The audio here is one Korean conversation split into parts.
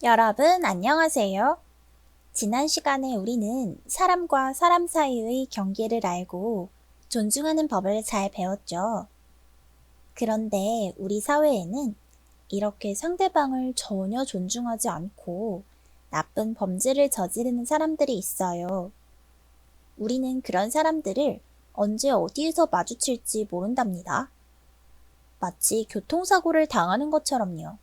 여러분, 안녕하세요. 지난 시간에 우리는 사람과 사람 사이의 경계를 알고 존중하는 법을 잘 배웠죠. 그런데 우리 사회에는 이렇게 상대방을 전혀 존중하지 않고 나쁜 범죄를 저지르는 사람들이 있어요. 우리는 그런 사람들을 언제 어디에서 마주칠지 모른답니다. 마치 교통사고를 당하는 것처럼요.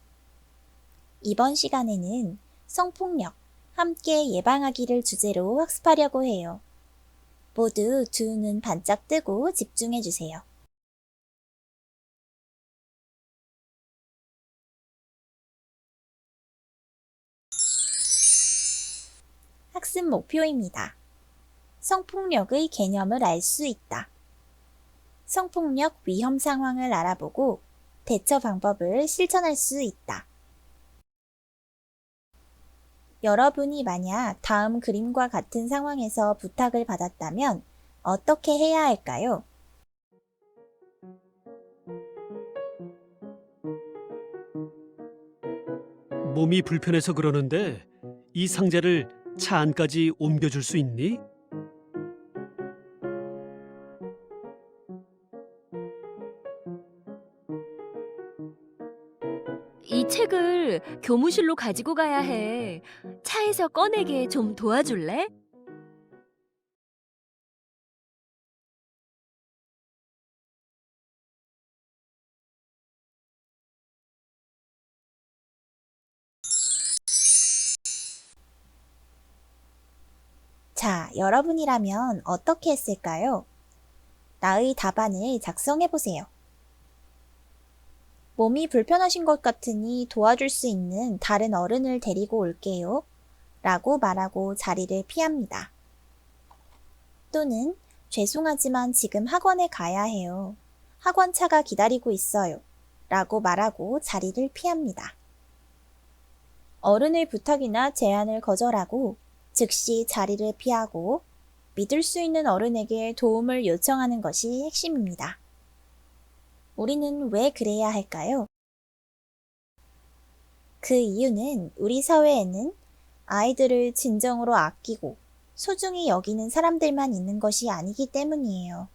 이번 시간에는 성폭력, 함께 예방하기를 주제로 학습하려고 해요. 모두 두 눈 반짝 뜨고 집중해주세요. 학습 목표입니다. 성폭력의 개념을 알 수 있다. 성폭력 위험 상황을 알아보고 대처 방법을 실천할 수 있다. 여러분이 만약 다음 그림과 같은 상황에서 부탁을 받았다면 어떻게 해야 할까요? 몸이 불편해서 그러는데 이 상자를 차 안까지 옮겨줄 수 있니? 이 책을 교무실로 가지고 가야 해. 차에서 꺼내게 좀 도와줄래? 자, 여러분이라면 어떻게 했을까요? 나의 답안을 작성해 보세요. 몸이 불편하신 것 같으니 도와줄 수 있는 다른 어른을 데리고 올게요. 라고 말하고 자리를 피합니다. 또는 죄송하지만 지금 학원에 가야 해요. 학원차가 기다리고 있어요. 라고 말하고 자리를 피합니다. 어른의 부탁이나 제안을 거절하고 즉시 자리를 피하고 믿을 수 있는 어른에게 도움을 요청하는 것이 핵심입니다. 우리는 왜 그래야 할까요? 그 이유는 우리 사회에는 아이들을 진정으로 아끼고 소중히 여기는 사람들만 있는 것이 아니기 때문이에요.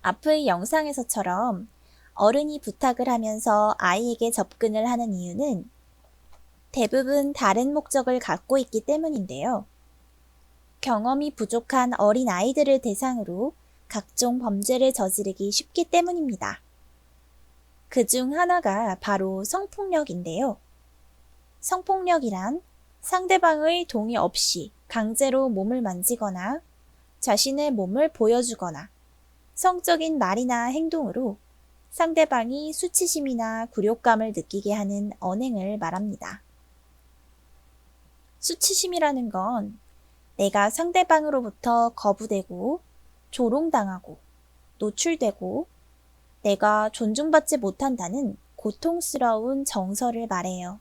앞의 영상에서처럼 어른이 부탁을 하면서 아이에게 접근을 하는 이유는 대부분 다른 목적을 갖고 있기 때문인데요. 경험이 부족한 어린 아이들을 대상으로 각종 범죄를 저지르기 쉽기 때문입니다. 그 중 하나가 바로 성폭력인데요. 성폭력이란 상대방의 동의 없이 강제로 몸을 만지거나 자신의 몸을 보여주거나 성적인 말이나 행동으로 상대방이 수치심이나 굴욕감을 느끼게 하는 언행을 말합니다. 수치심이라는 건 내가 상대방으로부터 거부되고 조롱당하고 노출되고 내가 존중받지 못한다는 고통스러운 정서를 말해요.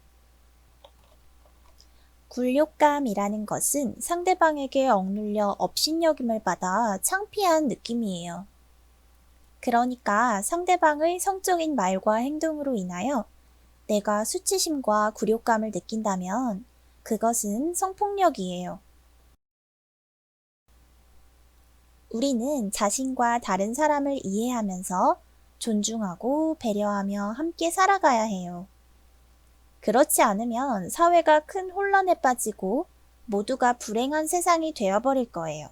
굴욕감이라는 것은 상대방에게 억눌려 업신여김을 받아 창피한 느낌이에요. 그러니까 상대방의 성적인 말과 행동으로 인하여 내가 수치심과 굴욕감을 느낀다면 그것은 성폭력이에요. 우리는 자신과 다른 사람을 이해하면서 존중하고 배려하며 함께 살아가야 해요. 그렇지 않으면 사회가 큰 혼란에 빠지고 모두가 불행한 세상이 되어버릴 거예요.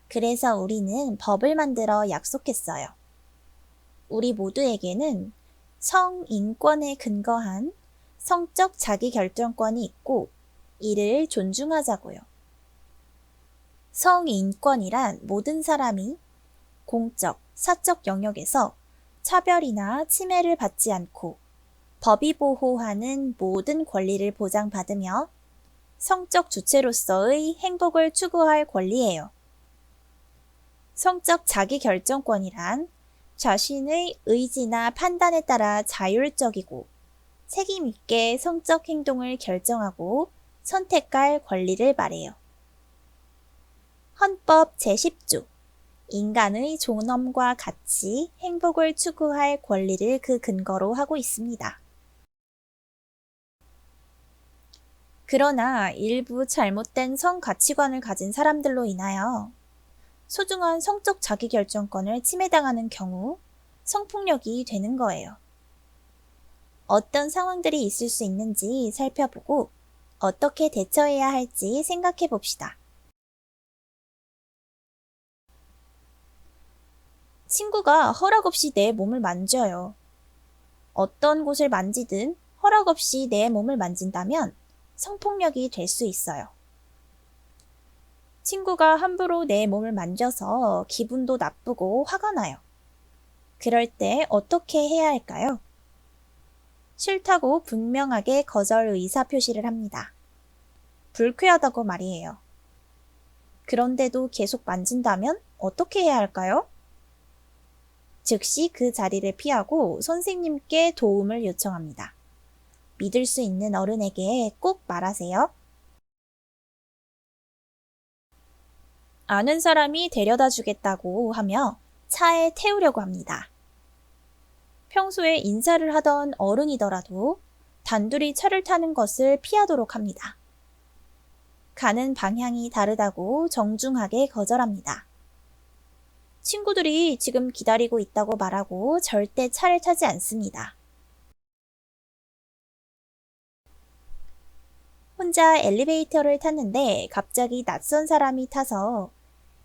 그래서 우리는 법을 만들어 약속했어요. 우리 모두에게는 성인권에 근거한 성적 자기결정권이 있고 이를 존중하자고요. 성인권이란 모든 사람이 공적, 사적 영역에서 차별이나 침해를 받지 않고 법이 보호하는 모든 권리를 보장받으며 성적 주체로서의 행복을 추구할 권리예요. 성적 자기결정권이란 자신의 의지나 판단에 따라 자율적이고 책임있게 성적 행동을 결정하고 선택할 권리를 말해요. 헌법 제10조 인간의 존엄과 가치, 행복을 추구할 권리를 그 근거로 하고 있습니다. 그러나 일부 잘못된 성 가치관을 가진 사람들로 인하여 소중한 성적 자기결정권을 침해당하는 경우 성폭력이 되는 거예요. 어떤 상황들이 있을 수 있는지 살펴보고 어떻게 대처해야 할지 생각해 봅시다. 친구가 허락 없이 내 몸을 만져요. 어떤 곳을 만지든 허락 없이 내 몸을 만진다면 성폭력이 될 수 있어요. 친구가 함부로 내 몸을 만져서 기분도 나쁘고 화가 나요. 그럴 때 어떻게 해야 할까요? 싫다고 분명하게 거절 의사 표시를 합니다. 불쾌하다고 말이에요. 그런데도 계속 만진다면 어떻게 해야 할까요? 즉시 그 자리를 피하고 선생님께 도움을 요청합니다. 믿을 수 있는 어른에게 꼭 말하세요. 아는 사람이 데려다 주겠다고 하며 차에 태우려고 합니다. 평소에 인사를 하던 어른이더라도 단둘이 차를 타는 것을 피하도록 합니다. 가는 방향이 다르다고 정중하게 거절합니다. 친구들이 지금 기다리고 있다고 말하고 절대 차를 타지 않습니다. 혼자 엘리베이터를 탔는데 갑자기 낯선 사람이 타서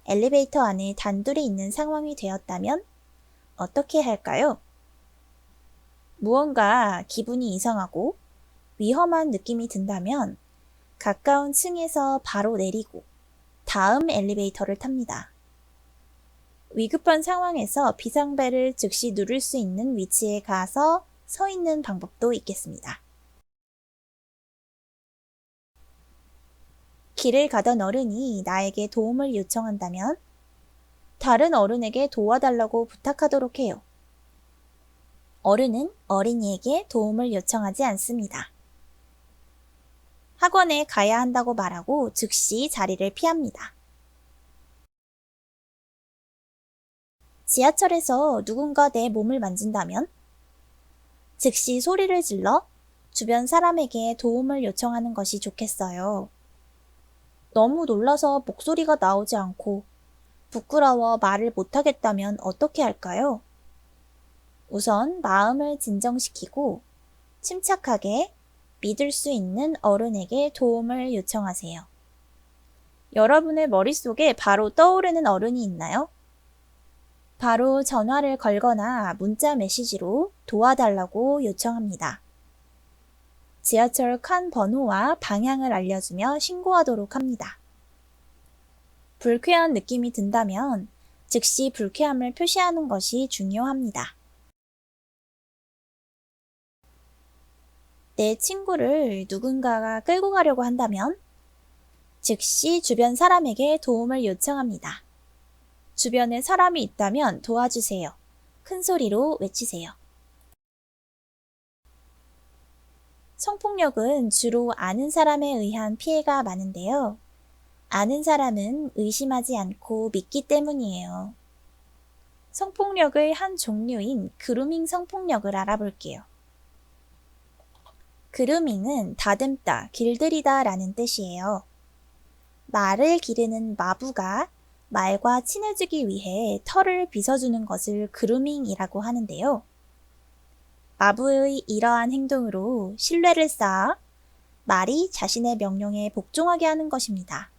엘리베이터 안에 단둘이 있는 상황이 되었다면 어떻게 할까요? 무언가 기분이 이상하고 위험한 느낌이 든다면 가까운 층에서 바로 내리고 다음 엘리베이터를 탑니다. 위급한 상황에서 비상벨을 즉시 누를 수 있는 위치에 가서 서 있는 방법도 있겠습니다. 길을 가던 어른이 나에게 도움을 요청한다면 다른 어른에게 도와달라고 부탁하도록 해요. 어른은 어린이에게 도움을 요청하지 않습니다. 학원에 가야 한다고 말하고 즉시 자리를 피합니다. 지하철에서 누군가 내 몸을 만진다면 즉시 소리를 질러 주변 사람에게 도움을 요청하는 것이 좋겠어요. 너무 놀라서 목소리가 나오지 않고 부끄러워 말을 못하겠다면 어떻게 할까요? 우선 마음을 진정시키고 침착하게 믿을 수 있는 어른에게 도움을 요청하세요. 여러분의 머릿속에 바로 떠오르는 어른이 있나요? 바로 전화를 걸거나 문자 메시지로 도와달라고 요청합니다. 지하철 칸 번호와 방향을 알려주며 신고하도록 합니다. 불쾌한 느낌이 든다면 즉시 불쾌함을 표시하는 것이 중요합니다. 내 친구를 누군가가 끌고 가려고 한다면 즉시 주변 사람에게 도움을 요청합니다. 주변에 사람이 있다면 도와주세요. 큰 소리로 외치세요. 성폭력은 주로 아는 사람에 의한 피해가 많은데요. 아는 사람은 의심하지 않고 믿기 때문이에요. 성폭력의 한 종류인 그루밍 성폭력을 알아볼게요. 그루밍은 다듬다, 길들이다 라는 뜻이에요. 말을 기르는 마부가 말과 친해지기 위해 털을 빗어주는 것을 그루밍이라고 하는데요. 마부의 이러한 행동으로 신뢰를 쌓아 말이 자신의 명령에 복종하게 하는 것입니다.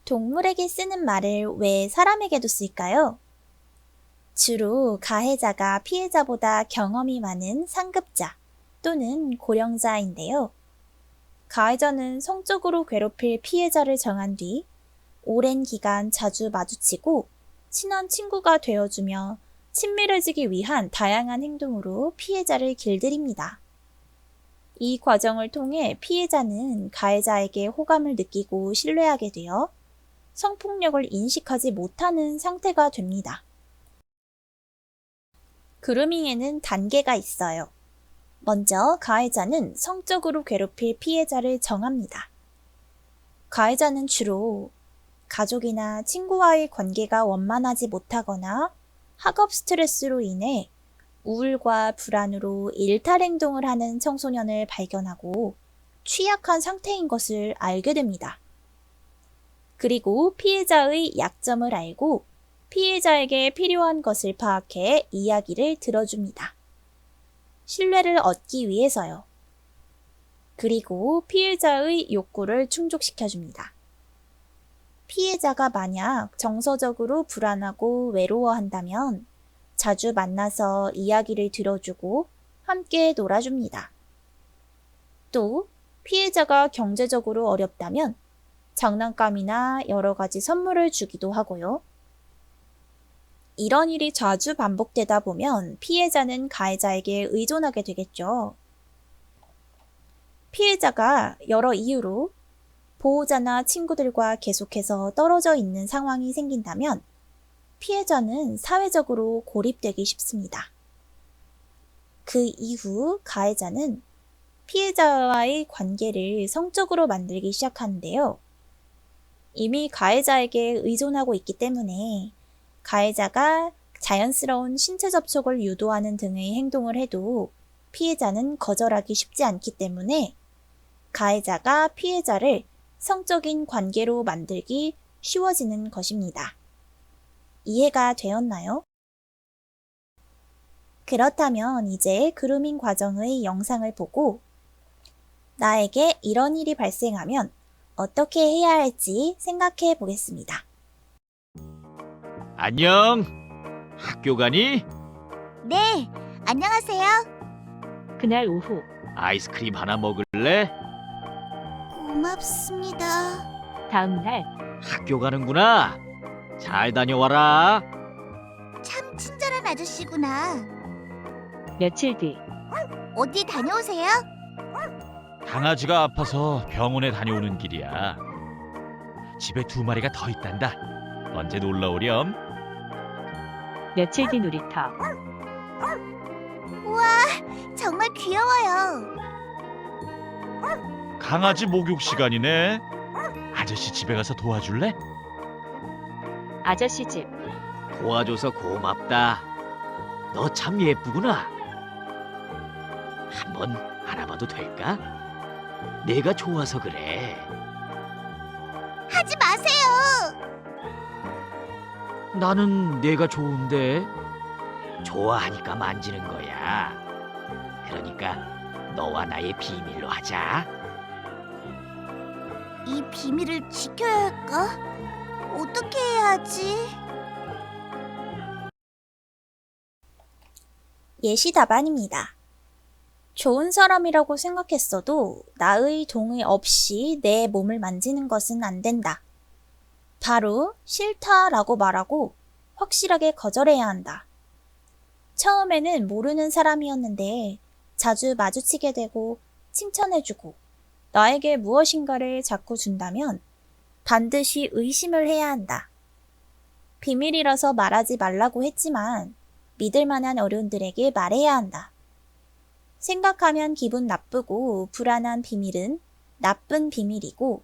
동물에게 쓰는 말을 왜 사람에게도 쓸까요? 주로 가해자가 피해자보다 경험이 많은 상급자 또는 고령자인데요. 가해자는 성적으로 괴롭힐 피해자를 정한 뒤 오랜 기간 자주 마주치고 친한 친구가 되어주며 친밀해지기 위한 다양한 행동으로 피해자를 길들입니다. 이 과정을 통해 피해자는 가해자에게 호감을 느끼고 신뢰하게 되어 성폭력을 인식하지 못하는 상태가 됩니다. 그루밍에는 단계가 있어요. 먼저 가해자는 성적으로 괴롭힐 피해자를 정합니다. 가해자는 주로 가족이나 친구와의 관계가 원만하지 못하거나 학업 스트레스로 인해 우울과 불안으로 일탈 행동을 하는 청소년을 발견하고 취약한 상태인 것을 알게 됩니다. 그리고 피해자의 약점을 알고 피해자에게 필요한 것을 파악해 이야기를 들어줍니다. 신뢰를 얻기 위해서요. 그리고 피해자의 욕구를 충족시켜줍니다. 피해자가 만약 정서적으로 불안하고 외로워한다면 자주 만나서 이야기를 들어주고 함께 놀아줍니다. 또 피해자가 경제적으로 어렵다면 장난감이나 여러 가지 선물을 주기도 하고요. 이런 일이 자주 반복되다 보면 피해자는 가해자에게 의존하게 되겠죠. 피해자가 여러 이유로 보호자나 친구들과 계속해서 떨어져 있는 상황이 생긴다면 피해자는 사회적으로 고립되기 쉽습니다. 그 이후 가해자는 피해자와의 관계를 성적으로 만들기 시작하는데요. 이미 가해자에게 의존하고 있기 때문에 가해자가 자연스러운 신체 접촉을 유도하는 등의 행동을 해도 피해자는 거절하기 쉽지 않기 때문에 가해자가 피해자를 성적인 관계로 만들기 쉬워지는 것입니다. 이해가 되었나요? 그렇다면 이제 그루밍 과정의 영상을 보고 나에게 이런 일이 발생하면 어떻게 해야 할지 생각해 보겠습니다. 안녕. 학교 가니? 네, 안녕하세요. 그날 오후 아이스크림 하나 먹을래? 고맙습니다. 다음 날 학교 가는구나. 잘 다녀와라. 참 친절한 아저씨구나. 며칠 뒤 어디 다녀오세요? 강아지가 아파서 병원에 다녀오는 길이야. 집에 2마리가 더 있단다. 언제 놀러 오렴? 며칠 뒤 놀이터. 우와, 정말 귀여워요. 강아지 목욕 시간이네. 아저씨 집에 가서 도와줄래? 아저씨 집. 도와줘서 고맙다. 너 참 예쁘구나. 한번 알아봐도 될까? 내가 좋아서 그래. 하지 마세요. 나는 내가 좋은데. 좋아하니까 만지는 거야. 그러니까 너와 나의 비밀로 하자. 이 비밀을 지켜야 할까? 어떻게 해야 하지? 예시 답안입니다. 좋은 사람이라고 생각했어도 나의 동의 없이 내 몸을 만지는 것은 안 된다. 바로 싫다라고 말하고 확실하게 거절해야 한다. 처음에는 모르는 사람이었는데 자주 마주치게 되고 칭찬해주고 나에게 무엇인가를 자꾸 준다면 반드시 의심을 해야 한다. 비밀이라서 말하지 말라고 했지만 믿을 만한 어른들에게 말해야 한다. 생각하면 기분 나쁘고 불안한 비밀은 나쁜 비밀이고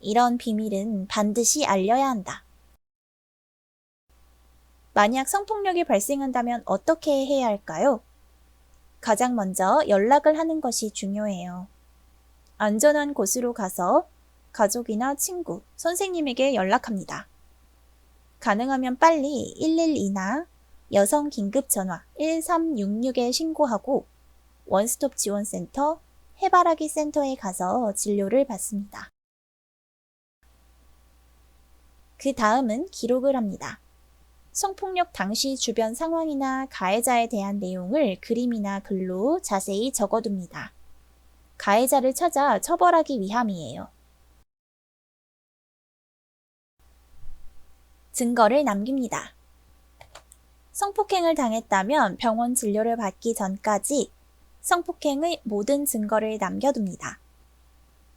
이런 비밀은 반드시 알려야 한다. 만약 성폭력이 발생한다면 어떻게 해야 할까요? 가장 먼저 연락을 하는 것이 중요해요. 안전한 곳으로 가서 가족이나 친구, 선생님에게 연락합니다. 가능하면 빨리 112나 여성 긴급전화 1366에 신고하고 원스톱 지원센터, 해바라기 센터에 가서 진료를 받습니다. 그 다음은 기록을 합니다. 성폭력 당시 주변 상황이나 가해자에 대한 내용을 그림이나 글로 자세히 적어둡니다. 가해자를 찾아 처벌하기 위함이에요. 증거를 남깁니다. 성폭행을 당했다면 병원 진료를 받기 전까지 성폭행의 모든 증거를 남겨둡니다.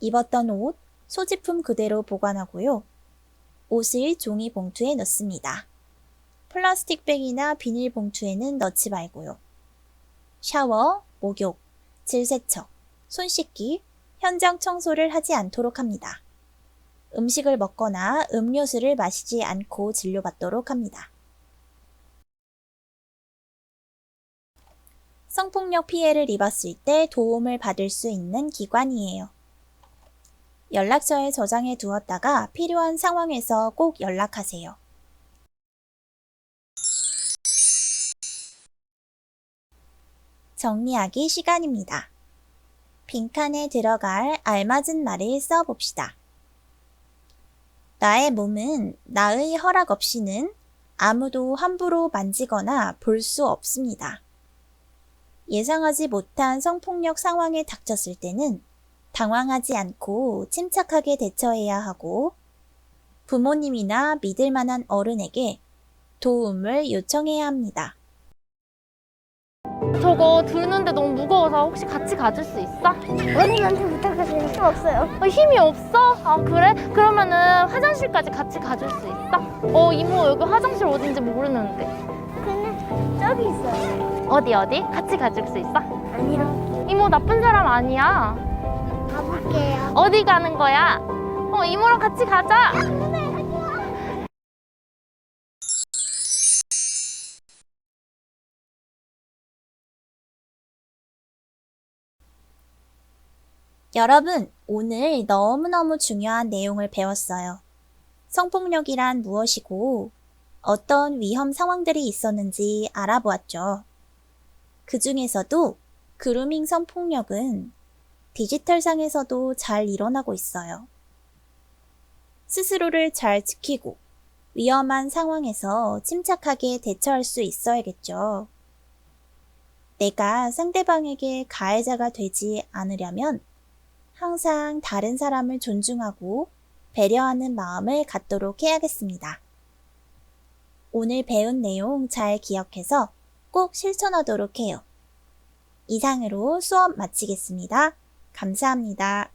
입었던 옷, 소지품 그대로 보관하고요. 옷을 종이 봉투에 넣습니다. 플라스틱 백이나 비닐 봉투에는 넣지 말고요. 샤워, 목욕, 질세척, 손 씻기, 현장 청소를 하지 않도록 합니다. 음식을 먹거나 음료수를 마시지 않고 진료받도록 합니다. 성폭력 피해를 입었을 때 도움을 받을 수 있는 기관이에요. 연락처에 저장해 두었다가 필요한 상황에서 꼭 연락하세요. 정리하기 시간입니다. 빈칸에 들어갈 알맞은 말을 써봅시다. 나의 몸은 나의 허락 없이는 아무도 함부로 만지거나 볼 수 없습니다. 예상하지 못한 성폭력 상황에 닥쳤을 때는 당황하지 않고 침착하게 대처해야 하고 부모님이나 믿을 만한 어른에게 도움을 요청해야 합니다. 저거 들는데 너무 무거워서 혹시 같이 가줄 수 있어? 어른한테 부탁하세요. 힘 없어요. 힘이 없어? 아 그래? 그러면은 화장실까지 같이 가줄 수 있어? 이모 여기 화장실 어딘지 모르는데. 근데 저기 있어요. 어디? 같이 가줄 수 있어? 아니요. 이모 나쁜 사람 아니야. 가볼게요. 어디 가는 거야? 이모랑 같이 가자. 여러분, 오늘 너무너무 중요한 내용을 배웠어요. 성폭력이란 무엇이고 어떤 위험 상황들이 있었는지 알아보았죠. 그 중에서도 그루밍 성폭력은 디지털상에서도 잘 일어나고 있어요. 스스로를 잘 지키고 위험한 상황에서 침착하게 대처할 수 있어야겠죠. 내가 상대방에게 가해자가 되지 않으려면 항상 다른 사람을 존중하고 배려하는 마음을 갖도록 해야겠습니다. 오늘 배운 내용 잘 기억해서 꼭 실천하도록 해요. 이상으로 수업 마치겠습니다. 감사합니다.